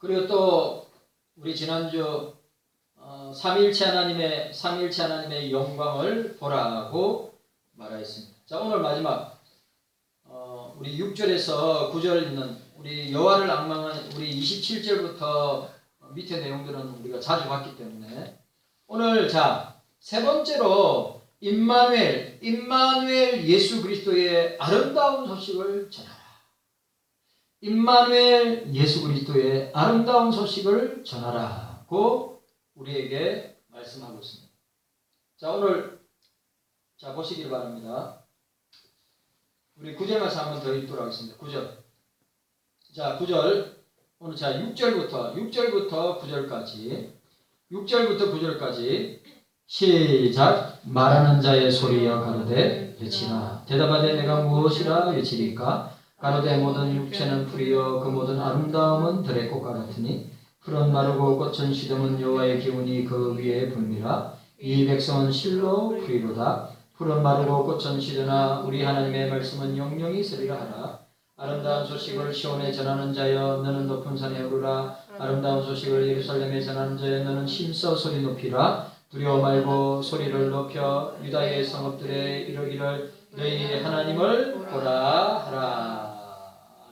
그리고 또 우리 지난주 삼위일체 하나님의 영광을 보라고 말하였습니다. 자, 오늘 마지막 우리 6절에서 9절 있는 우리 여호와를 앙망한 우리 27절부터 밑에 내용들은 우리가 자주 봤기 때문에 오늘 세 번째로 임마누엘 예수 그리스도의 아름다운 소식을 전하라. 임마누엘 예수 그리스도의 아름다운 소식을 전하라고 우리에게 말씀하고 있습니다. 자, 오늘 보시길 바랍니다. 우리 9절 말씀 한번 더 읽도록 하겠습니다. 9절. 자, 9절. 오늘 6절부터 9절까지 시작. 말하는 자의 소리여 가로되 외치라. 대답하되 내가 무엇이라 외치리까? 가로되 모든 육체는 풀이여 그 모든 아름다움은 들의 꽃과 같으니 풀은 마르고 꽃은 시듬은 여호와의 기운이 그 위에 불미라. 이 백성은 실로 풀이로다. 풀은 마르고 꽃은 시드나 우리 하나님의 말씀은 영영이 있으리라 하라. 아름다운 소식을 시온에 전하는 자여 너는 높은 산에 오르라. 아름다운 소식을 예루살렘에 전하는 자여 너는 힘써 소리 높이라. 두려워 말고 소리를 높여 유다의 성읍들에 이르기를 너희 하나님을 보라 하라.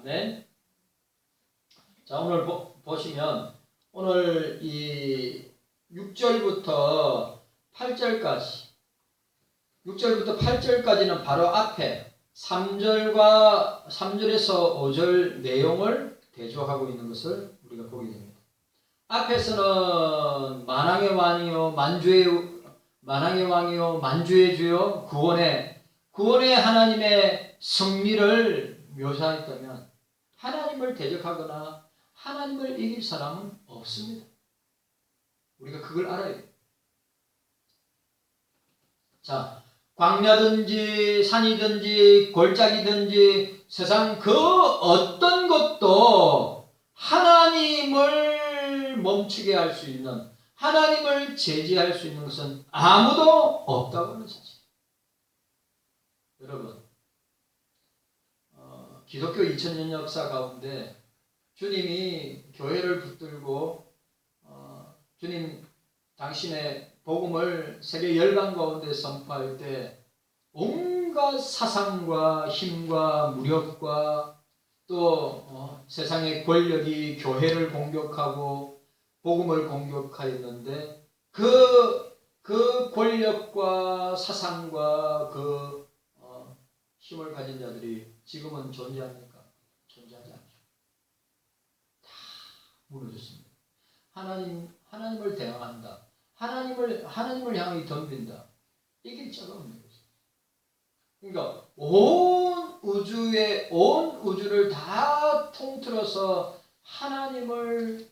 아멘. 자, 오늘 보시면 오늘 이 6절부터 8절까지는 바로 앞에 3절에서 5절 내용을 대조하고 있는 것을 우리가 보게 됩니다. 앞에서는 만왕의 왕이요 만주의 주요 구원의 하나님의 승리를 묘사했다면 하나님을 대적하거나 하나님을 이길 사람은 없습니다. 우리가 그걸 알아야 돼요. 자, 광야든지 산이든지 골짜기든지 세상 그 어떤 것도 하나님을 멈추게 할 수 있는, 하나님을 제지할 수 있는 것은 아무도 없다고 하는 사실. 여러분, 기독교 2000년 역사 가운데 주님이 교회를 붙들고 주님 당신의 복음을 세계 열방 가운데 선포할 때 온갖 사상과 힘과 무력과 또 세상의 권력이 교회를 공격하고 복음을 공격하였는데 그 권력과 사상과 그 힘을 가진 자들이 지금은 존재합니까? 존재하지 않죠. 다 무너졌습니다. 하나님을 대항한다. 하나님을 향해 덤빈다. 이길 자가 없는 거죠. 그러니까 온 우주를 다 통틀어서 하나님을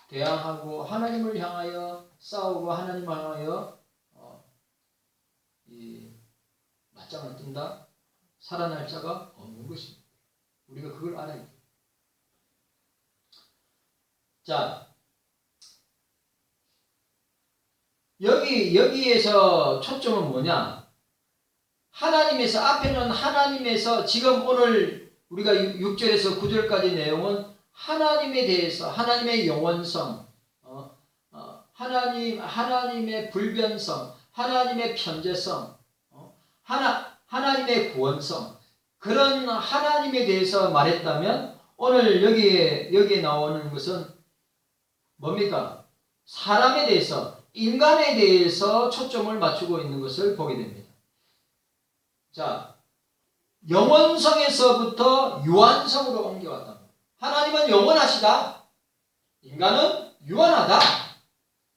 대항하고 하나님을 향하여 싸우고 하나님을 향하여 이 맞짱을 뜬다. 살아날 자가 없는 것입니다. 우리가 그걸 알아야 돼요. 자, 여기에서 초점은 뭐냐? 앞에는 하나님에서 지금 오늘 우리가 6절에서 9절까지 내용은 하나님에 대해서 하나님의 영원성, 하나님의 불변성, 하나님의 편재성, 하나님의 구원성, 그런 하나님에 대해서 말했다면 오늘 여기에 나오는 것은 뭡니까? 사람에 대해서, 인간에 대해서 초점을 맞추고 있는 것을 보게 됩니다. 자, 영원성에서부터 유한성으로 옮겨왔다. 하나님은 영원하시다. 인간은 유한하다.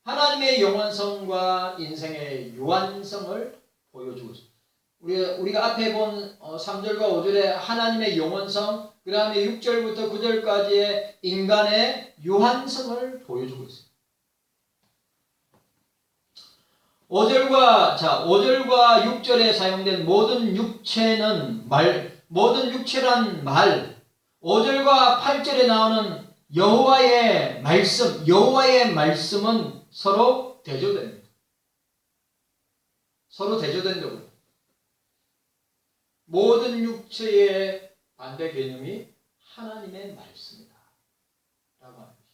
하나님의 영원성과 인생의 유한성을 보여주고 있습니다. 우리가 앞에 본 3절과 5절의 하나님의 영원성, 그 다음에 6절부터 9절까지의 인간의 유한성을 보여주고 있습니다. 5절과 6절에 사용된 모든 육체란 말, 5절과 8절에 나오는 여호와의 말씀은 서로 대조됩니다. 서로 대조된다고. 모든 육체의 반대 개념이 하나님의 말씀이다 라고 하는 것입니다.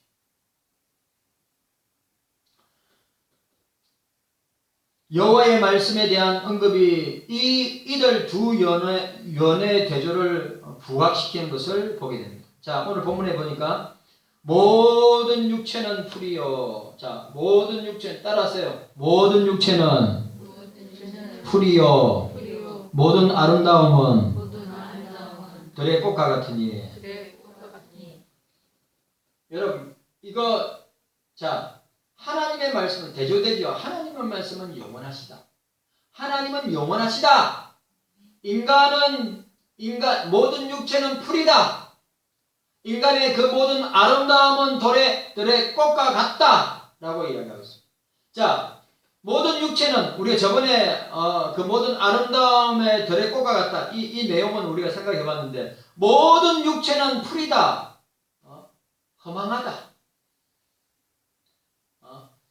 여호와의 말씀에 대한 언급이 이들 두 연의 대조를 부각시키는 것을 보게 됩니다. 자, 오늘 본문에 보니까 모든 육체는 풀이요. 자, 모든 육체 따라하세요. 모든 육체는 풀이요. 모든 아름다움은 들의 꽃과 같으니. 여러분, 이거 자, 하나님의 말씀은 대조되죠. 하나님의 말씀은 영원하시다. 하나님은 영원하시다. 모든 육체는 풀이다. 인간의 그 모든 아름다움은 들의 꽃과 같다. 라고 이야기하고 있습니다. 자, 모든 육체는 우리가 저번에 그 모든 아름다움의 들의 꽃과 같다. 이 내용은 우리가 생각해 봤는데 모든 육체는 풀이다. 허망하다.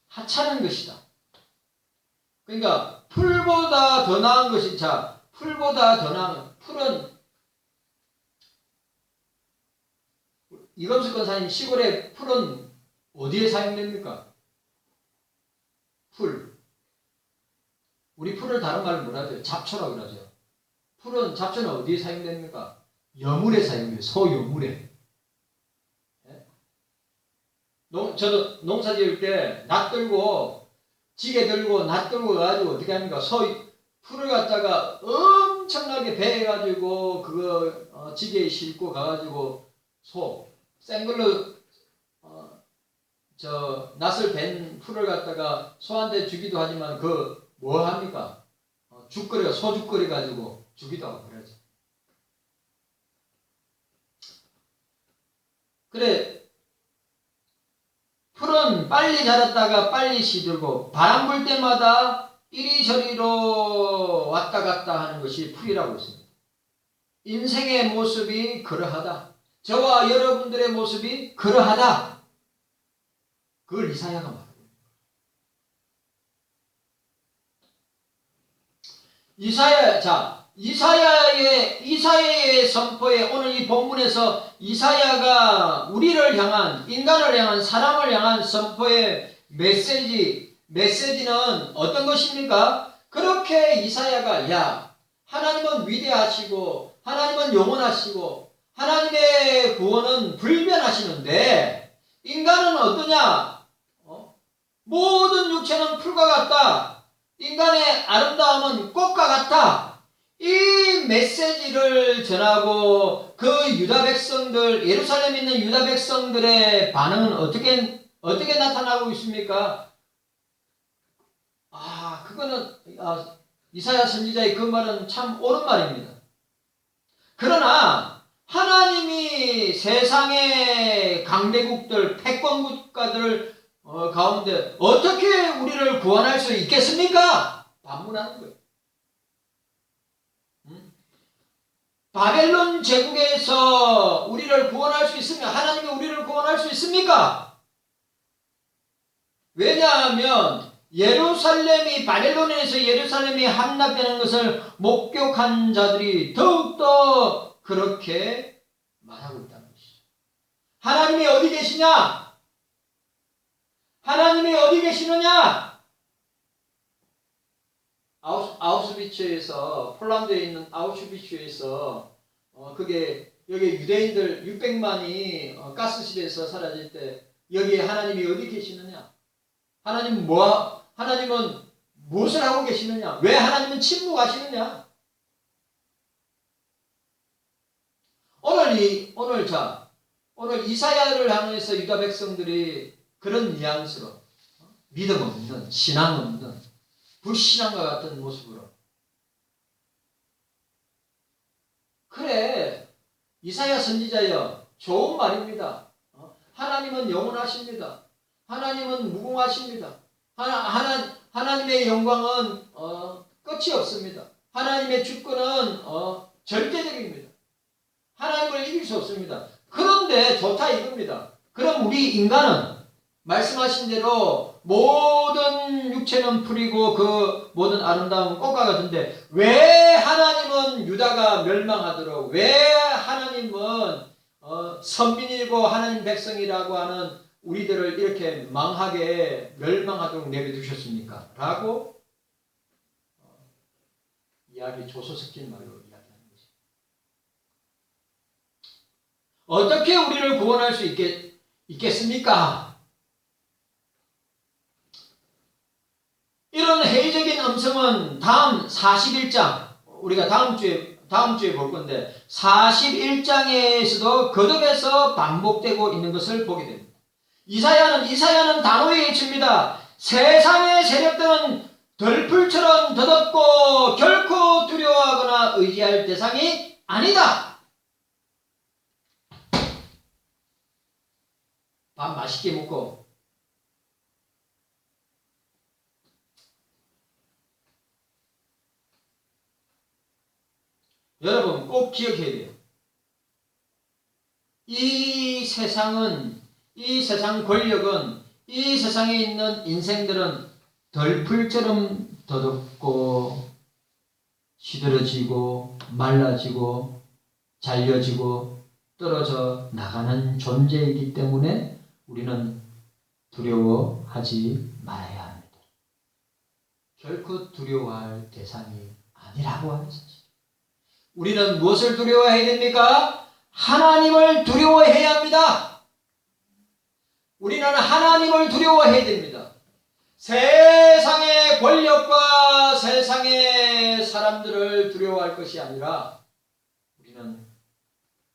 하찮은 것이다. 그러니까 풀보다 더 나은 것이 풀보다 더 나은 풀은 이검수 권사님 시골의 풀은 어디에 사용됩니까? 풀. 우리 풀을 다른 말로 뭐라 하죠? 잡초라고 그러죠. 잡초는 어디에 사용됩니까? 여물에 사용돼요. 소여물에. 저도 농사 지을 때 지게 들고 낫 들고 가지고 어떻게 합니까? 풀을 갖다가 엄청나게 베어가지고 그거 지게에 싣고 가가지고 센 걸로 낫을 벤 풀을 갖다가 소한테 주기도 하지만 뭐 합니까? 소죽거리 가지고 주기도 하고 그러죠. 그래. 풀은 빨리 자랐다가 빨리 시들고 바람 불 때마다 이리저리로 왔다 갔다 하는 것이 풀이라고 했습니다. 인생의 모습이 그러하다. 저와 여러분들의 모습이 그러하다. 그걸 이사야가 말합니다. 이사야의 선포에 오늘 이 본문에서 이사야가 인간을 향한 사람을 향한 선포의 메시지는 어떤 것입니까? 그렇게 이사야가 하나님은 위대하시고 하나님은 영원하시고 하나님의 구원은 불변하시는데 인간은 어떠냐? 모든 육체는 풀과 같다. 인간의 아름다움은 꽃과 같다. 이 메시지를 전하고 그 유다 백성들, 예루살렘에 있는 유다 백성들의 반응은 어떻게 나타나고 있습니까? 이사야 선지자의 그 말은 참 옳은 말입니다. 그러나 하나님이 세상의 강대국들, 패권 국가들 가운데 어떻게 우리를 구원할 수 있겠습니까? 반문하는 거예요. 바벨론 제국에서 우리를 구원할 수 있으면 하나님이 우리를 구원할 수 있습니까? 왜냐하면 바벨론에서 예루살렘이 함락되는 것을 목격한 자들이 더욱더 그렇게 말하고 있다는 것이죠. 하나님이 어디 계시냐? 하나님이 어디 계시느냐? 폴란드에 있는 아우슈비츠에서 여기 유대인들 600만이 가스실에서 사라질 때 여기에 하나님이 어디 계시느냐? 하나님은 무엇을 하고 계시느냐? 왜 하나님은 침묵하시느냐? 오늘 이사야를 향해서 유다 백성들이 그런 뉘앙스로 믿음 없는, 신앙 없는, 불신앙과 같은 모습으로. 그래, 이사야 선지자여, 좋은 말입니다. 하나님은 영원하십니다. 하나님은 무궁하십니다. 하나님의 영광은 끝이 없습니다. 하나님의 주권은 절대적입니다. 하나님을 이길 수 없습니다. 그런데 좋다 이겁니다. 그럼 우리 인간은 말씀하신 대로 모든 육체는 풀이고 그 모든 아름다움은 꽃과 같은데 왜 하나님은 유다가 멸망하도록, 왜 하나님은 선민이고 하나님 백성이라고 하는 우리들을 이렇게 멸망하도록 내버려두셨습니까? 라고 이야기 조소 섞인 말로 이야기하는 것입니다. 어떻게 우리를 구원할 수 있겠습니까? 이런 회의적인 음성은 다음 41장, 우리가 다음 주에 볼 건데 41장에서도 거듭해서 반복되고 있는 것을 보게 됩니다. 이사야는 단호히 외칩니다. 세상의 세력들은 들풀처럼 더덥고 결코 두려워하거나 의지할 대상이 아니다. 밥 맛있게 먹고 여러분 꼭 기억해야 돼요. 이 세상 권력은, 이 세상에 있는 인생들은 덜풀처럼 더덥고 시들어지고 말라지고 잘려지고 떨어져 나가는 존재이기 때문에 우리는 두려워하지 말아야 합니다. 결코 두려워할 대상이 아니라고 하는 사실. 우리는 무엇을 두려워해야 됩니까? 하나님을 두려워해야 합니다. 우리는 하나님을 두려워해야 됩니다. 세상의 권력과 세상의 사람들을 두려워할 것이 아니라 우리는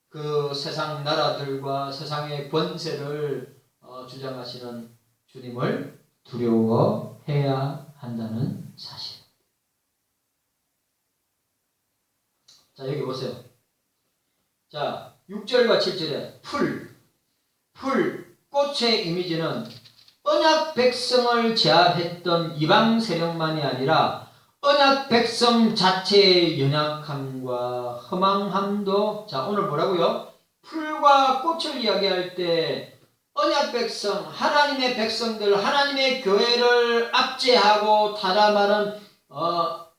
그 세상 나라들과 세상의 권세를 주장하시는 주님을 두려워해야 한다는 사실. 자, 여기 보세요. 자, 6절과 7절에 꽃의 이미지는 언약 백성을 제압했던 이방 세력만이 아니라 언약 백성 자체의 연약함과 허망함도, 자, 오늘 뭐라고요? 풀과 꽃을 이야기할 때 언약 백성, 하나님의 백성들, 하나님의 교회를 압제하고 타담하는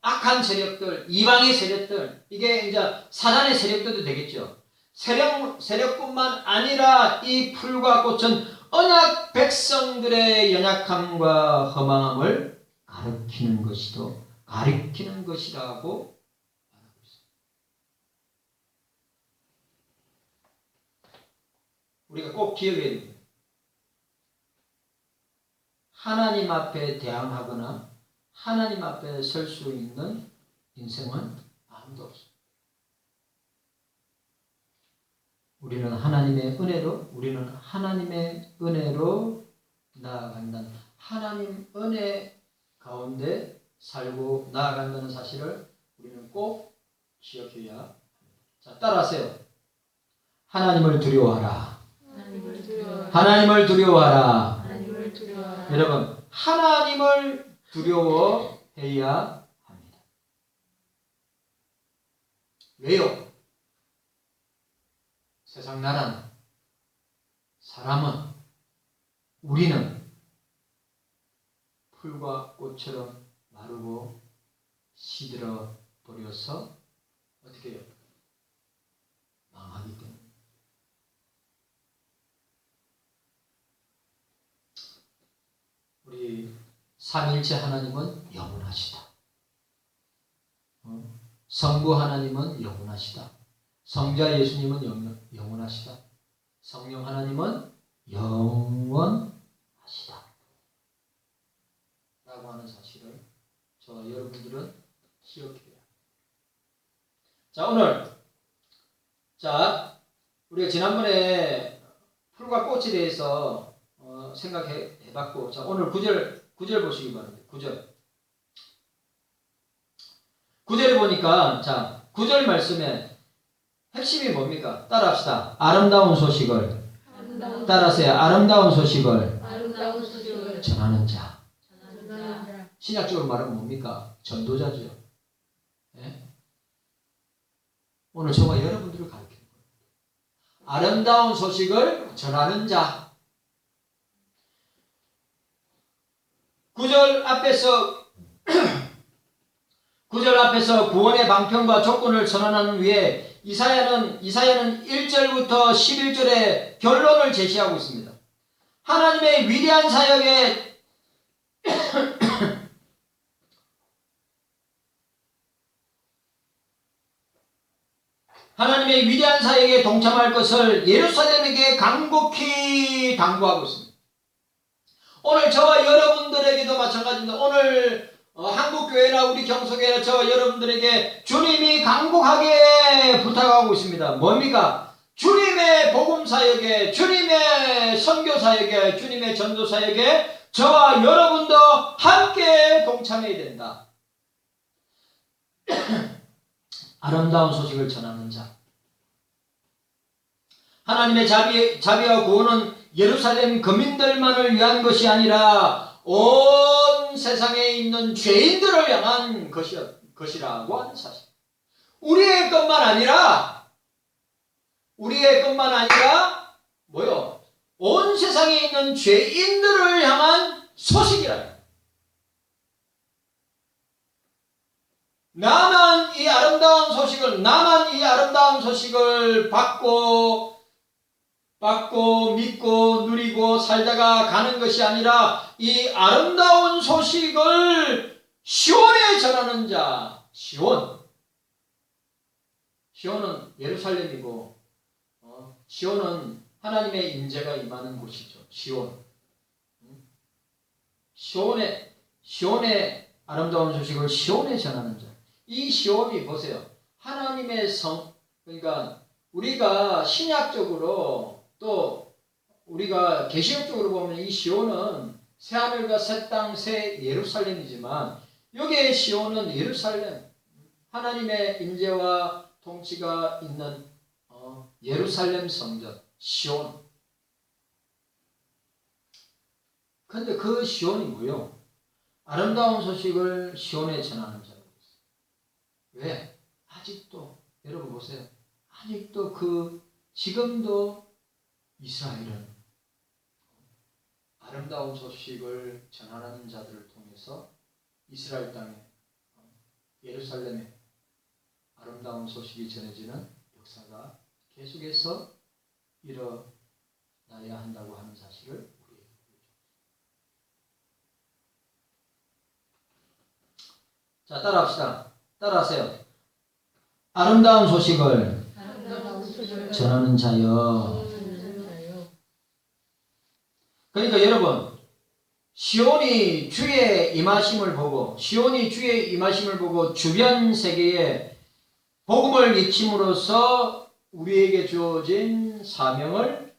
악한 세력들, 이방의 세력들, 이게 이제 사단의 세력들도 되겠죠. 세력뿐만 아니라 이 풀과 꽃은 언약 백성들의 연약함과 허망함을 가리키는 것이라고 말하고 있습니다. 우리가 꼭 기억해야 됩니다. 하나님 앞에 대항하거나 하나님 앞에 설 수 있는 인생은 아무도 없습니다. 우리는 하나님의 은혜로 나아간다는, 하나님 은혜 가운데 살고 나아간다는 사실을 우리는 꼭 기억해야 합니다. 자, 따라하세요. 하나님을 두려워하라. 하나님을 두려워하라. 여러분, 하나님을 두려워해야 합니다. 왜요? 세상 나라는, 사람은, 우리는 풀과 꽃처럼 마르고 시들어 버려서 어떻게 해요? 망하기 때문에. 우리 삼위일체 하나님은 영원하시다. 성부 하나님은 영원하시다. 성자 예수님은 영원하시다. 성령 하나님은 영원하시다. 라고 하는 사실을 저와 여러분들은 기억해야 합니다. 자, 오늘, 우리가 지난번에 풀과 꽃에 대해서 생각해 봤고, 자, 오늘 9절 보시기 바랍니다. 9절을 보니까, 자, 9절 말씀에 핵심이 뭡니까? 따라합시다. 아름다운 소식을. 따라하세요. 아름다운 소식을 전하는 자. 신약적으로 말하면 뭡니까? 전도자죠. 네? 오늘 저와 여러분들을 가르치는 거예요. 아름다운 소식을 전하는 자. 9절 앞에서 구원의 방편과 조건을 선언하는 위에 이사야는 1절부터 11절에 결론을 제시하고 있습니다. 하나님의 위대한 사역에 하나님의 위대한 사역에 동참할 것을 예루살렘에게 간곡히 당부하고 있습니다. 오늘 저와 여러분들에게도 마찬가지입니다. 오늘 한국교회나 우리 경속교회나 저와 여러분들에게 주님이 간곡하게 부탁하고 있습니다. 뭡니까? 주님의 복음사역에, 주님의 선교사역에, 주님의 전도사역에 저와 여러분도 함께 동참해야 된다. 아름다운 소식을 전하는 자. 하나님의 자비와 구원은 예루살렘 거민들만을 위한 것이 아니라 온 세상에 있는 죄인들을 향한 것이라고 하는 사실. 우리의 것만 아니라 뭐요? 온 세상에 있는 죄인들을 향한 소식이라. 나만 이 아름다운 소식을 받고 믿고 누리고 살다가 가는 것이 아니라 이 아름다운 소식을 시온에 전하는 자. 시온은 예루살렘이고 시온은 하나님의 임재가 임하는 곳이죠. 시온의 아름다운 소식을 시온에 전하는 자. 이 시온이 보세요. 하나님의 그러니까 우리가 신약적으로 또 우리가 계시록적으로 보면 이 시온은 새하늘과 새 땅, 새 예루살렘이지만 여기에 시온은 예루살렘, 하나님의 임재와 통치가 있는 예루살렘 성전, 시온. 근데 그 시온이 뭐요? 아름다운 소식을 시온에 전하는 자라고 있어요. 왜? 아직도 여러분 보세요. 아직도 지금도 이스라엘은 아름다운 소식을 전하는 자들을 통해서 이스라엘 땅에 예루살렘에 아름다운 소식이 전해지는 역사가 계속해서 일어나야 한다고 하는 사실을 우리에게 보여줍니다. 자, 따라하세요. 아름다운 소식을 전하는 자여. 그러니까 여러분, 시온이 주의 임하심을 보고 주변 세계에 복음을 익힘으로써 우리에게 주어진 사명을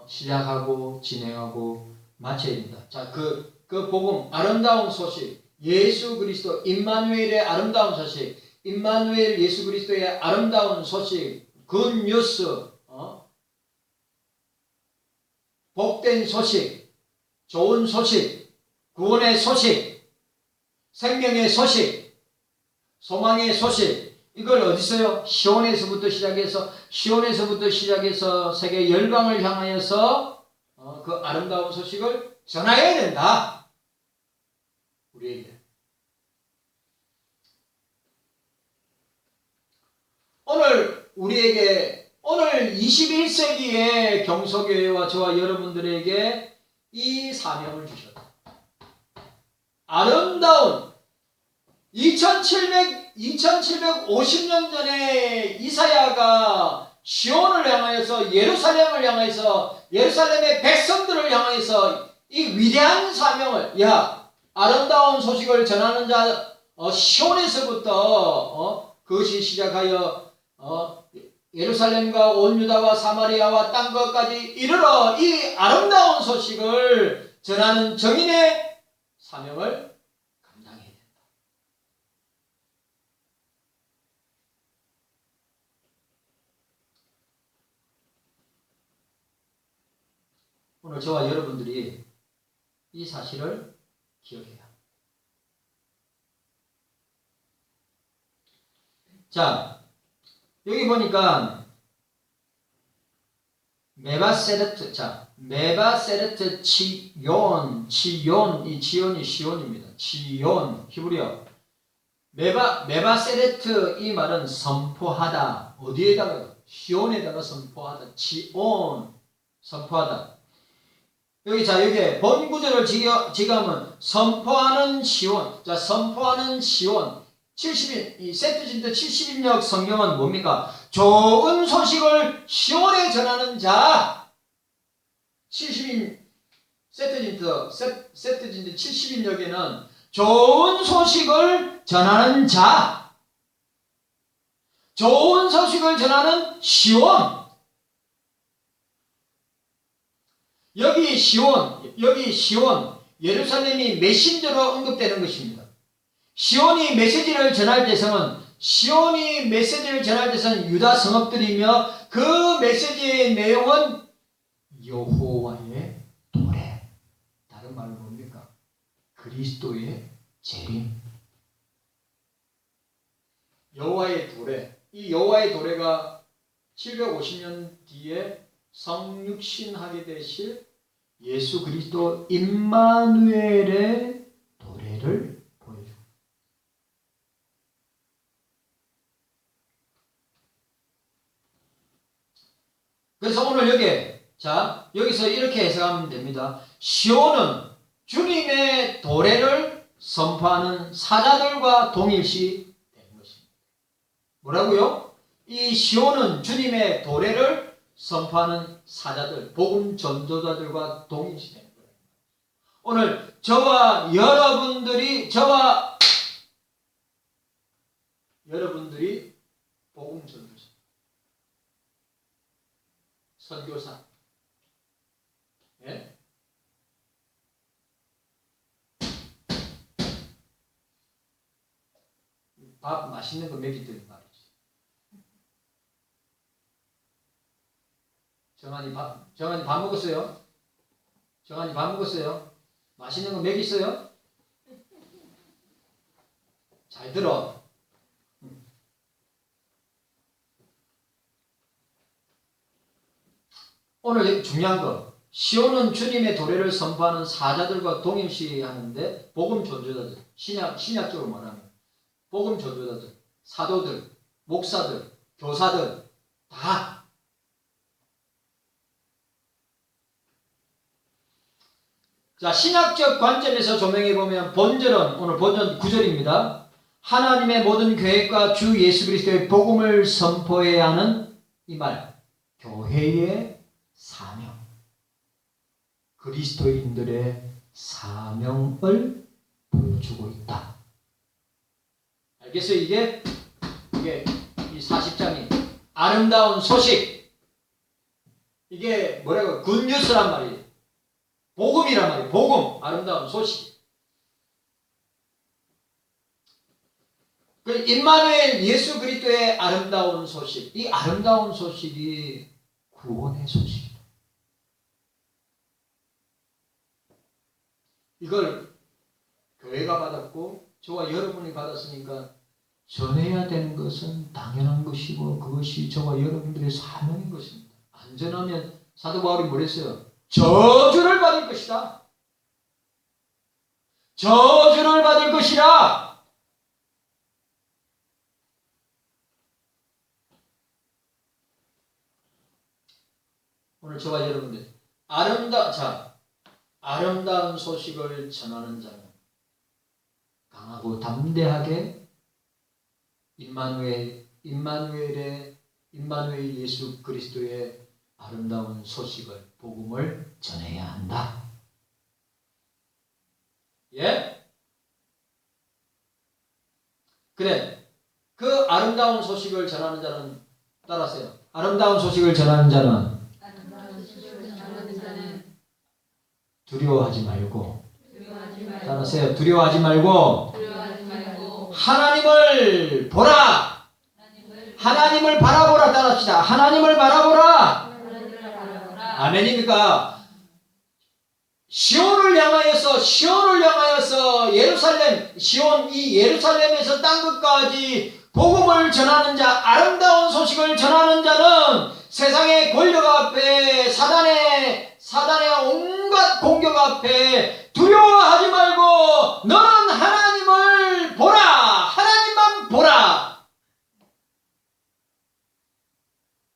시작하고 진행하고 마쳐야 된다. 자, 그 복음, 아름다운 소식, 예수 그리스도 임마누엘의 아름다운 소식, 임마누엘 예수 그리스도의 아름다운 소식, 굿뉴스, 복된 소식, 좋은 소식, 구원의 소식, 생명의 소식, 소망의 소식. 이걸 어디서요? 시온에서부터 시작해서 세계 열방을 향하여서 그 아름다운 소식을 전해야 된다. 우리에게. 오늘 21세기의 경소교회와 저와 여러분들에게 이 사명을 주셨다. 아름다운 2750년 전에 이사야가 시온을 향하여서 예루살렘을 향하여서 예루살렘의 백성들을 향하여서 이 위대한 사명을 아름다운 소식을 전하는 자 시온에서부터 그것이 시작하여 예루살렘과 온 유다와 사마리아와 땅 끝까지 이르러 이 아름다운 소식을 전하는 정인의 사명을 감당해야 된다. 오늘 저와 여러분들이 이 사실을 기억해야 합니다. 자, 여기 보니까 메바세레트 치온, 이 지온이 시온입니다. 지온, 히브리어. 메바세레트 이 말은 선포하다. 어디에다가? 시온에다가 선포하다. 지온, 선포하다. 여기에 본 구절을 지가면 선포하는 시온. 자, 선포하는 시온. 이 세트진트 70인역 성경은 뭡니까? 좋은 소식을 시온에 전하는 자. 70인 세트진트 70인역에는 좋은 소식을 전하는 자, 좋은 소식을 전하는 시온. 여기 시온, 예루살렘이 메신저로 언급되는 것입니다. 시온이 메시지를 전할 때서는 유다 성읍들이며 그 메시지의 내용은 여호와의 도래. 다른 말로 뭡니까? 그리스도의 재림. 여호와의 도래. 이 여호와의 도래가 750년 뒤에 성육신하게 되실 예수 그리스도 임마누엘의 도래를 보여줍니다. 그래서 오늘 여기서 이렇게 해석하면 됩니다. 시온은 주님의 도래를 선포하는 사자들과 동일시 되는 것입니다. 뭐라고요? 이 시온은 주님의 도래를 선포하는 사자들, 복음 전도자들과 동일시 되는 거예요. 오늘 저와 여러분들이 복음 전도자, 선교사, 예? 밥 맛있는 거 먹이더니 말이지. 정한이 밥 먹었어요? 정한이 밥 먹었어요? 맛있는 거 먹였어요? 잘 들어. 오늘 중요한 거. 시온은 주님의 도래를 선포하는 사자들과 동일시 하는데, 복음 전도자들, 신약적으로 말하면 복음 전도자들, 사도들, 목사들, 교사들 다. 자, 신학적 관점에서 조명해 보면 오늘 본전 9절입니다. 하나님의 모든 계획과 주 예수 그리스도의 복음을 선포해야 하는 이 말, 교회의 사명, 그리스도인들의 사명을 보여주고 있다. 알겠어요? 이게 이 40장이 아름다운 소식, 이게 뭐라고 굿뉴스란 말이에요. 복음이란 말이에요. 복음, 아름다운 소식. 그 임마누엘 예수 그리스도의 아름다운 소식. 이 아름다운 소식이 구원의 소식이다. 이걸 교회가 받았고 저와 여러분이 받았으니까 전해야 되는 것은 당연한 것이고 그것이 저와 여러분들의 사명인 것입니다. 안 전하면 사도 바울이 뭐랬어요? 저주를 받을 것이다. 저주를 받을 것이라. 오늘 저와 여러분들 아름다운 소식을 전하는 자는 강하고 담대하게 임마누엘 예수 그리스도의 아름다운 소식을, 복음을 전해야 한다. 예? 그래. 그 아름다운 소식을 전하는 자는 따라하세요. 아름다운 소식을 전하는 자는 두려워하지 말고 따라하세요. 두려워하지 말고 하나님을 보라. 하나님을 바라보라. 따라합시다. 하나님을 바라보라. 아멘입니까? 시온을 향하여서 이 예루살렘에서 땅 끝까지 복음을 전하는 자, 아름다운 소식을 전하는 자는 세상의 권력 앞에 사단의 온갖 공격 앞에 두려워하지 말고 너는 하나님을 보라. 하나님만 보라.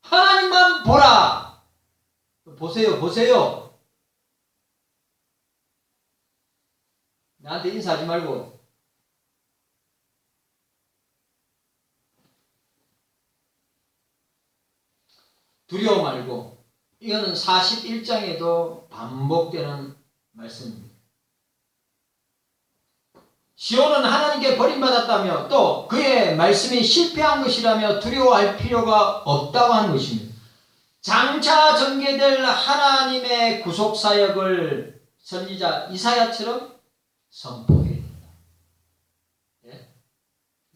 하나님만 보라. 보세요. 나한테 인사하지 말고. 두려워 말고. 이거는 41장에도 반복되는 말씀입니다. 시온은 하나님께 버림받았다며 또 그의 말씀이 실패한 것이라며 두려워할 필요가 없다고 하는 것입니다. 장차 전개될 하나님의 구속사역을 선지자 이사야처럼 선포해야 됩니다.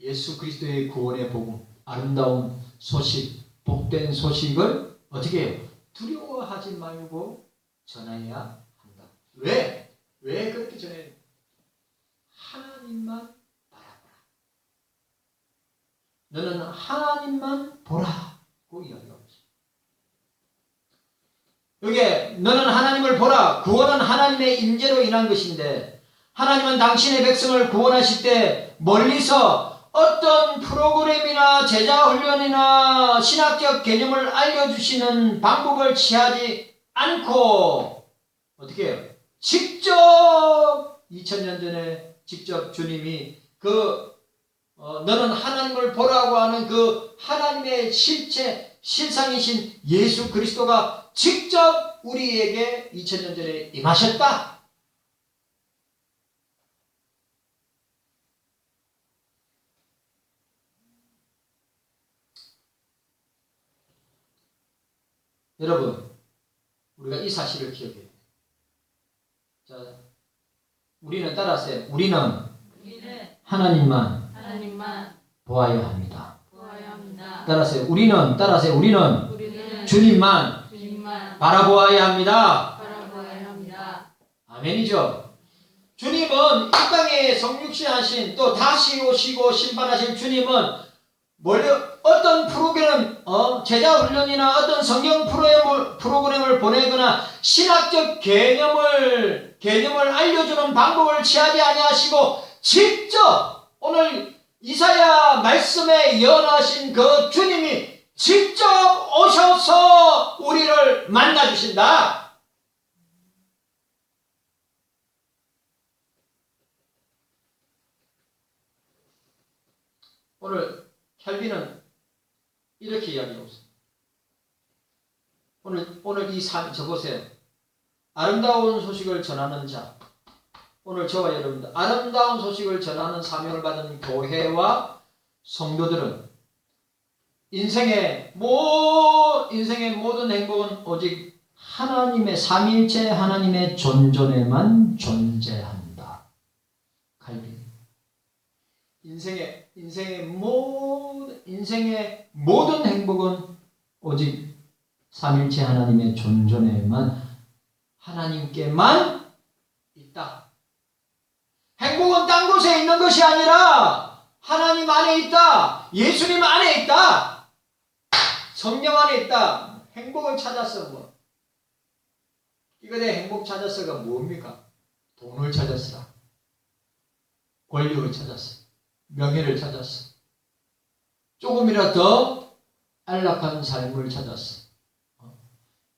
예수 그리스도의 구원의 복음, 아름다운 소식, 복된 소식을 어떻게 해요? 두려워하지 말고 전해야 한다. 왜? 왜 그렇게 전해야 돼요? 하나님만 바라보라. 너는 하나님만 보라고 이야기하고 있습니다. 여기에 너는 하나님을 보라. 구원은 하나님의 임재로 인한 것인데 하나님은 당신의 백성을 구원하실 때 멀리서 어떤 프로그램이나 제자훈련이나 신학적 개념을 알려주시는 방법을 취하지 않고 어떻게 해요? 직접 2000년 전에 직접 주님이 너는 하나님을 보라고 하는 그 하나님의 실체 실상이신 예수 그리스도가 직접 우리에게 2000년 전에 임하셨다. 여러분, 우리가 이 사실을 기억해야 돼요. 자, 우리는 따라하세요. 우리는 하나님만 보아야 합니다. 따라하세요. 우리는 주님만 바라보아야 합니다. 아멘이죠. 주님은 이 땅에 성육신하신 또 다시 오시고 심판하실 주님은 어떤 프로그램, 제자훈련이나 어떤 성경 프로그램을 보내거나 신학적 개념을 알려주는 방법을 취하지 아니하시고 직접 오늘 이사야 말씀에 예언하신 그 주님이 직접 오셔서 우리를 만나주신다. 오늘 켈빈은 이렇게 이야기하고 있습니다. 오늘 이 삶, 보세요. 아름다운 소식을 전하는 자. 오늘 저와 여러분들, 아름다운 소식을 전하는 사명을 받은 교회와 성도들은 인생의 모든 행복은 오직 하나님의 삼위일체 하나님의 존존에만 존재한다. 칼빈. 인생의 모든 행복은 오직 삼일체 하나님의 존존에만 하나님께만 있다. 행복은 딴 곳에 있는 것이 아니라 하나님 안에 있다. 예수님 안에 있다. 성령 안에 있다. 행복을 찾았어. 뭐. 이거에 행복 찾았어가 뭡니까? 돈을 찾았어. 권력을 찾았어. 명예를 찾았어. 조금이라도 더 안락한 삶을 찾았어.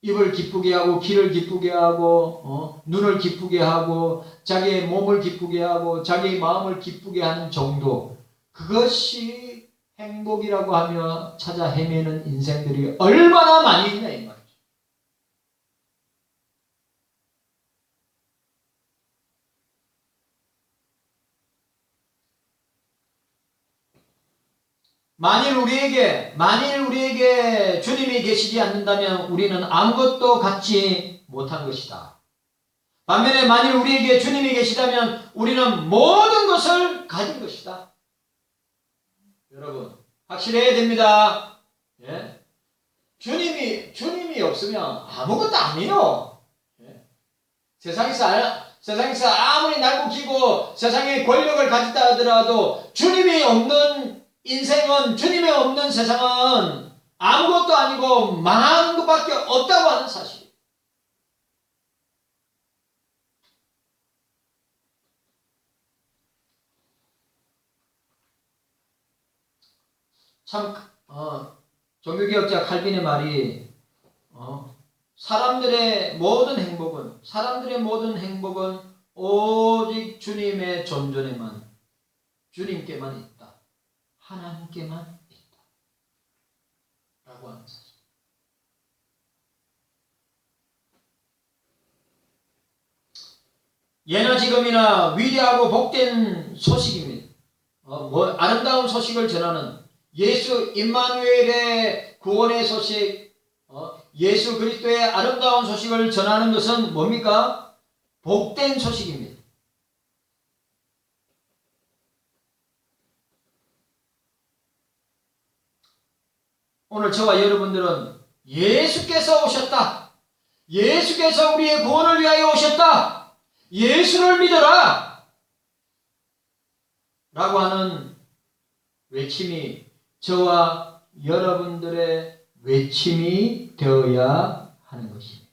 입을 기쁘게 하고 귀를 기쁘게 하고 눈을 기쁘게 하고 자기의 몸을 기쁘게 하고 자기의 마음을 기쁘게 하는 정도, 그것이 행복이라고 하며 찾아 헤매는 인생들이 얼마나 많이 있냐 이 말이죠. 만일 우리에게 주님이 계시지 않는다면 우리는 아무것도 갖지 못한 것이다. 반면에 만일 우리에게 주님이 계시다면 우리는 모든 것을 가진 것이다. 여러분, 확실해야 됩니다. 예? 주님이 없으면 아무것도 아니에요. 예? 세상에서 아무리 날고 기고 세상에 권력을 가졌다 하더라도 주님이 없는 인생은, 주님이 없는 세상은 아무것도 아니고 망하는 것밖에 없다고 하는 사실. 참 종교개혁자 칼빈의 말이 사람들의 모든 행복은 오직 주님의 존존에만, 주님께만 있다. 하나님께만 있다. 라고 하는 사실. 예나 지금이나 위대하고 복된 소식입니다. 아름다운 소식을 전하는 예수 임마누엘의 구원의 소식, 예수 그리스도의 아름다운 소식을 전하는 것은 뭡니까? 복된 소식입니다. 오늘 저와 여러분들은 예수께서 오셨다. 예수께서 우리의 구원을 위하여 오셨다. 예수를 믿어라. 라고 하는 외침이 저와 여러분들의 외침이 되어야 하는 것입니다.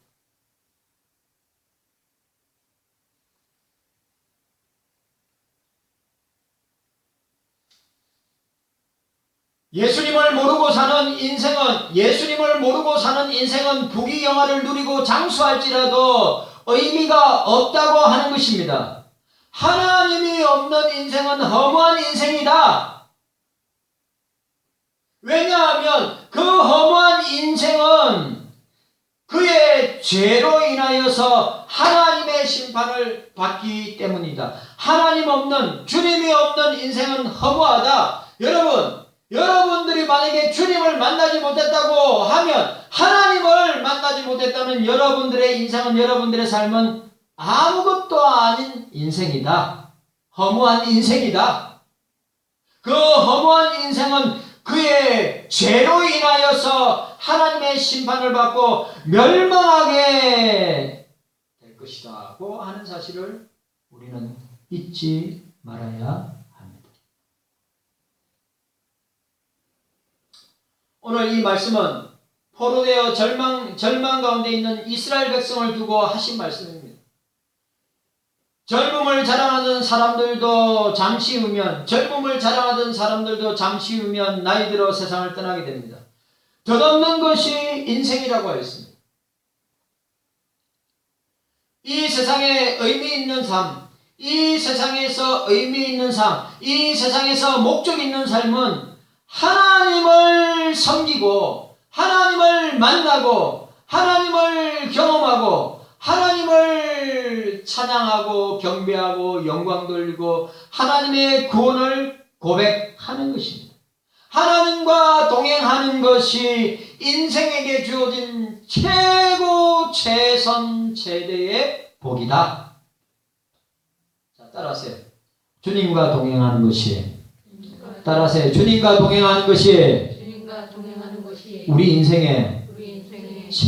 예수님을 모르고 사는 인생은 부귀영화를 누리고 장수할지라도 의미가 없다고 하는 것입니다. 하나님이 없는 인생은 허무한 인생이다. 왜냐하면 그 허무한 인생은 그의 죄로 인하여서 하나님의 심판을 받기 때문이다. 하나님 없는, 주님이 없는 인생은 허무하다. 여러분들이 만약에 주님을 만나지 못했다고 하면, 하나님을 만나지 못했다면 여러분들의 인생은, 여러분들의 삶은 아무것도 아닌 인생이다. 허무한 인생이다. 그 허무한 인생은 그의 죄로 인하여서 하나님의 심판을 받고 멸망하게 될 것이라고 하는 사실을 우리는 잊지 말아야 합니다. 오늘 이 말씀은 포로되어 절망 가운데 있는 이스라엘 백성을 두고 하신 말씀입니다. 젊음을 자랑하던 사람들도 잠시 후면 나이 들어 세상을 떠나게 됩니다. 덧없는 것이 인생이라고 하였습니다. 이 세상에 의미 있는 삶, 이 세상에서 목적 있는 삶은 하나님을 섬기고, 하나님을 만나고, 하나님을 경험하고, 하나님을 찬양하고 경배하고 영광 돌리고 하나님의 구원을 고백하는 것입니다. 하나님과 동행하는 것이 인생에게 주어진 최고 최선 최대의 복이다. 자, 따라하세요. 주님과 동행하는 것이 우리 인생의